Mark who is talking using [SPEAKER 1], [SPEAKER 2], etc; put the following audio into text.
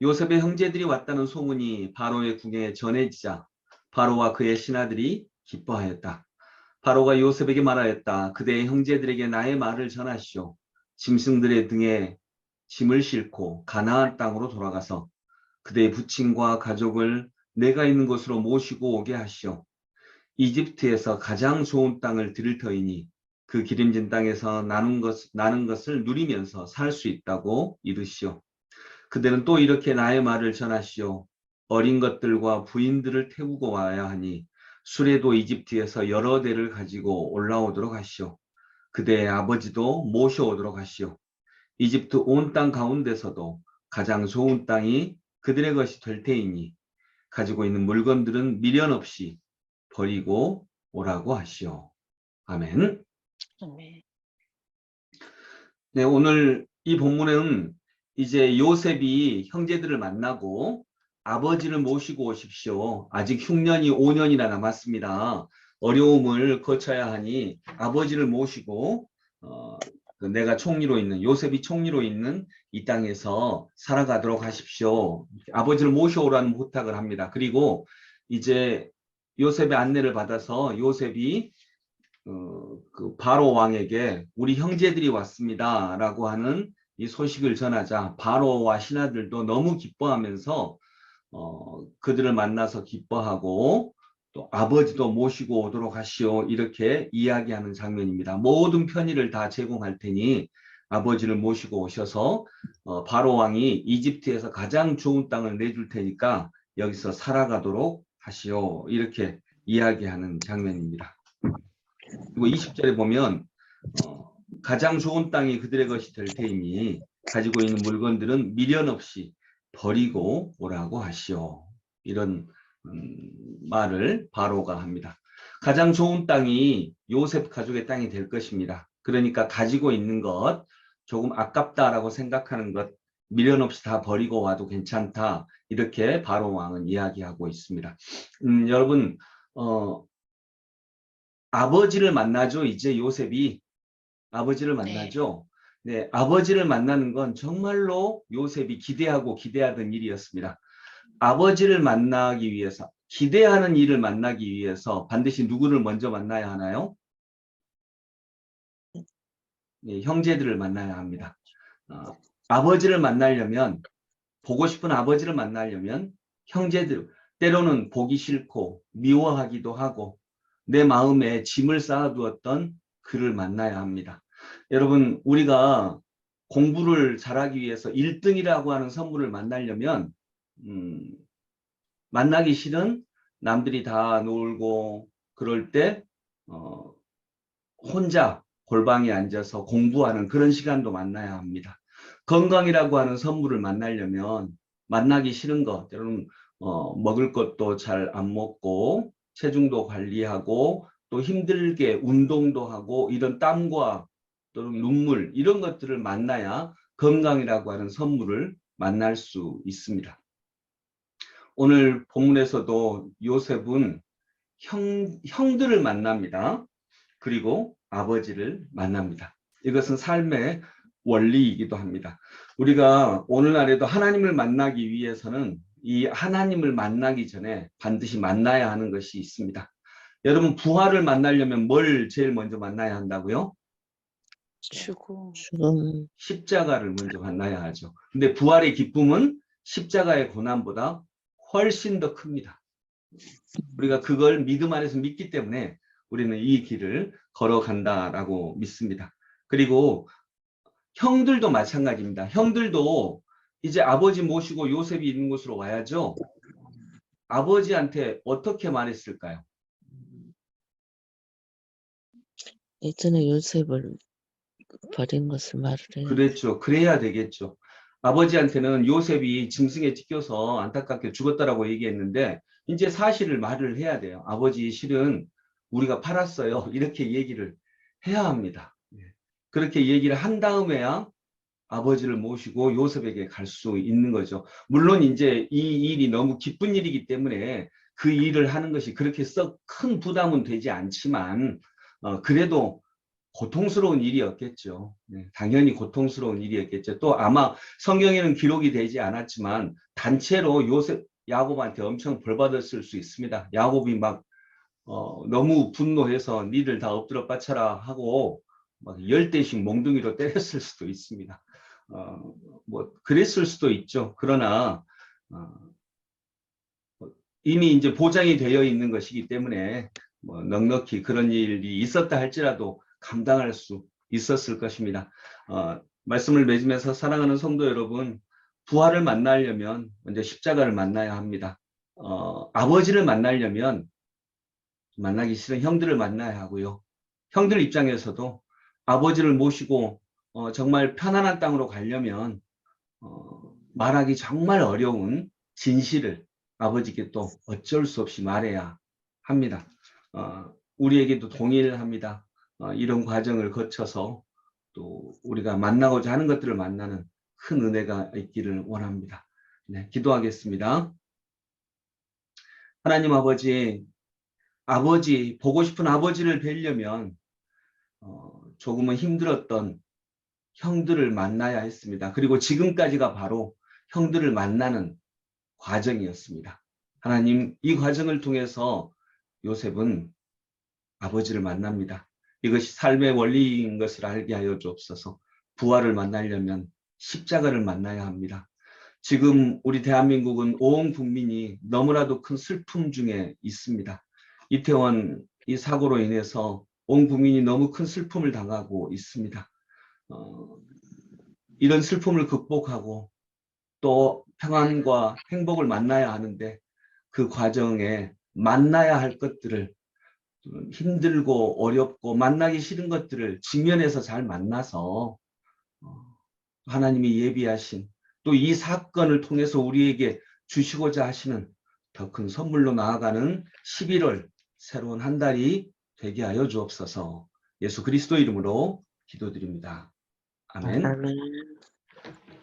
[SPEAKER 1] 요셉의 형제들이 왔다는 소문이 바로의 궁에 전해지자 바로와 그의 신하들이 기뻐하였다. 바로가 요셉에게 말하였다. 그대의 형제들에게 나의 말을 전하시오. 짐승들의 등에 짐을 싣고 가나안 땅으로 돌아가서 그대의 부친과 가족을 내가 있는 곳으로 모시고 오게 하시오. 이집트에서 가장 좋은 땅을 드릴 터이니 그 기름진 땅에서 나는 것을 누리면서 살 수 있다고 이르시오. 그대는 또 이렇게 나의 말을 전하시오. 어린 것들과 부인들을 태우고 와야 하니 수레도 이집트에서 여러 대를 가지고 올라오도록 하시오. 그대의 아버지도 모셔오도록 하시오. 이집트 온 땅 가운데서도 가장 좋은 땅이 그들의 것이 될 테이니 가지고 있는 물건들은 미련 없이 버리고 오라고 하시오. 아멘. 네, 오늘 이 본문은 이제 요셉이 형제들을 만나고 아버지를 모시고 오십시오. 아직 흉년이 5년이나 남았습니다. 어려움을 거쳐야 하니 아버지를 모시고 내가 총리로 있는 요셉이 총리로 있는 이 땅에서 살아가도록 하십시오. 아버지를 모셔오라는 부탁을 합니다. 그리고 이제 요셉의 안내를 받아서 요셉이 그 바로 왕에게 우리 형제들이 왔습니다 라고 하는 이 소식을 전하자 바로와 신하들도 너무 기뻐하면서 그들을 만나서 기뻐하고 또 아버지도 모시고 오도록 하시오 이렇게 이야기하는 장면입니다. 모든 편의를 다 제공할 테니 아버지를 모시고 오셔서 바로 왕이 이집트에서 가장 좋은 땅을 내줄 테니까 여기서 살아가도록 하시오 이렇게 이야기하는 장면입니다. 그리고 20절에 보면 가장 좋은 땅이 그들의 것이 될 테이니 가지고 있는 물건들은 미련 없이 버리고 오라고 하시오. 이런 말을 바로가 합니다. 가장 좋은 땅이 요셉 가족의 땅이 될 것입니다. 그러니까 가지고 있는 것, 조금 아깝다라고 생각하는 것 미련 없이 다 버리고 와도 괜찮다. 이렇게 바로 왕은 이야기하고 있습니다. 여러분 아버지를 만나죠. 이제 요셉이 아버지를 만나죠. 네, 아버지를 만나는 건 정말로 요셉이 기대하고 기대하던 일이었습니다. 아버지를 만나기 위해서, 기대하는 일을 만나기 위해서 반드시 누구를 먼저 만나야 하나요? 네, 형제들을 만나야 합니다. 아버지를 만나려면, 보고 싶은 아버지를 만나려면 형제들, 때로는 보기 싫고 미워하기도 하고 내 마음에 짐을 쌓아두었던 그를 만나야 합니다. 여러분 우리가 공부를 잘하기 위해서 1등이라고 하는 선물을 만나려면 만나기 싫은 남들이 다 놀고 그럴 때 혼자 골방에 앉아서 공부하는 그런 시간도 만나야 합니다. 건강이라고 하는 선물을 만나려면 만나기 싫은 것, 여러분 먹을 것도 잘 안 먹고 체중도 관리하고 또 힘들게 운동도 하고 이런 땀과 또는 눈물 이런 것들을 만나야 건강이라고 하는 선물을 만날 수 있습니다. 오늘 본문에서도 요셉은 형들을 만납니다. 그리고 아버지를 만납니다. 이것은 삶의 원리이기도 합니다. 우리가 오늘날에도 하나님을 만나기 위해서는 이 하나님을 만나기 전에 반드시 만나야 하는 것이 있습니다. 여러분 부활을 만나려면 뭘 제일 먼저 만나야 한다고요?
[SPEAKER 2] 죽음.
[SPEAKER 1] 십자가를 먼저 만나야 하죠. 근데 부활의 기쁨은 십자가의 고난보다 훨씬 더 큽니다. 우리가 그걸 믿음 안에서 믿기 때문에 우리는 이 길을 걸어간다라고 믿습니다. 그리고 형들도 마찬가지입니다. 형들도 이제 아버지 모시고 요셉이 있는 곳으로 와야죠. 아버지한테 어떻게 말했을까요?
[SPEAKER 2] 예전에 요셉을 버린 것을 말을 해요.
[SPEAKER 1] 그랬죠. 그래야 되겠죠. 아버지한테는 요셉이 짐승에 찢겨서 안타깝게 죽었다라고 얘기했는데 이제 사실을 말을 해야 돼요. 아버지 실은 우리가 팔았어요. 이렇게 얘기를 해야 합니다. 그렇게 얘기를 한 다음에야 아버지를 모시고 요셉에게 갈 수 있는 거죠. 물론 이제 이 일이 너무 기쁜 일이기 때문에 그 일을 하는 것이 그렇게 썩 큰 부담은 되지 않지만 그래도 고통스러운 일이었겠죠. 네, 당연히 고통스러운 일이었겠죠. 또 아마 성경에는 기록이 되지 않았지만 단체로 요셉, 야곱한테 엄청 벌받았을 수 있습니다. 야곱이 막 너무 분노해서 니들 다 엎드려 뻗쳐라 하고 막 10대씩 몽둥이로 때렸을 수도 있습니다. 뭐 그랬을 수도 있죠. 그러나 이미 이제 보장이 되어 있는 것이기 때문에 뭐 넉넉히 그런 일이 있었다 할지라도 감당할 수 있었을 것입니다. 말씀을 맺으면서 사랑하는 성도 여러분, 부활을 만나려면 먼저 십자가를 만나야 합니다. 아버지를 만나려면 만나기 싫은 형들을 만나야 하고요. 형들 입장에서도 아버지를 모시고 정말 편안한 땅으로 가려면 말하기 정말 어려운 진실을 아버지께 또 어쩔 수 없이 말해야 합니다. 우리에게도 동일합니다. 이런 과정을 거쳐서 또 우리가 만나고자 하는 것들을 만나는 큰 은혜가 있기를 원합니다. 네, 기도하겠습니다. 하나님 아버지, 보고 싶은 아버지를 뵈려면 조금은 힘들었던 형들을 만나야 했습니다. 그리고 지금까지가 바로 형들을 만나는 과정이었습니다. 하나님, 이 과정을 통해서 요셉은 아버지를 만납니다. 이것이 삶의 원리인 것을 알게 하여 주옵소서. 부활을 만나려면 십자가를 만나야 합니다. 지금 우리 대한민국은 온 국민이 너무나도 큰 슬픔 중에 있습니다. 이태원 이 사고로 인해서 온 국민이 너무 큰 슬픔을 당하고 있습니다. 이런 슬픔을 극복하고 또 평안과 행복을 만나야 하는데 그 과정에 만나야 할 것들을 힘들고 어렵고 만나기 싫은 것들을 직면해서 잘 만나서 하나님이 예비하신 또 이 사건을 통해서 우리에게 주시고자 하시는 더 큰 선물로 나아가는 11월 새로운 한 달이 되게 하여 주옵소서. 예수 그리스도 이름으로 기도드립니다. 아멘.
[SPEAKER 2] 아멘.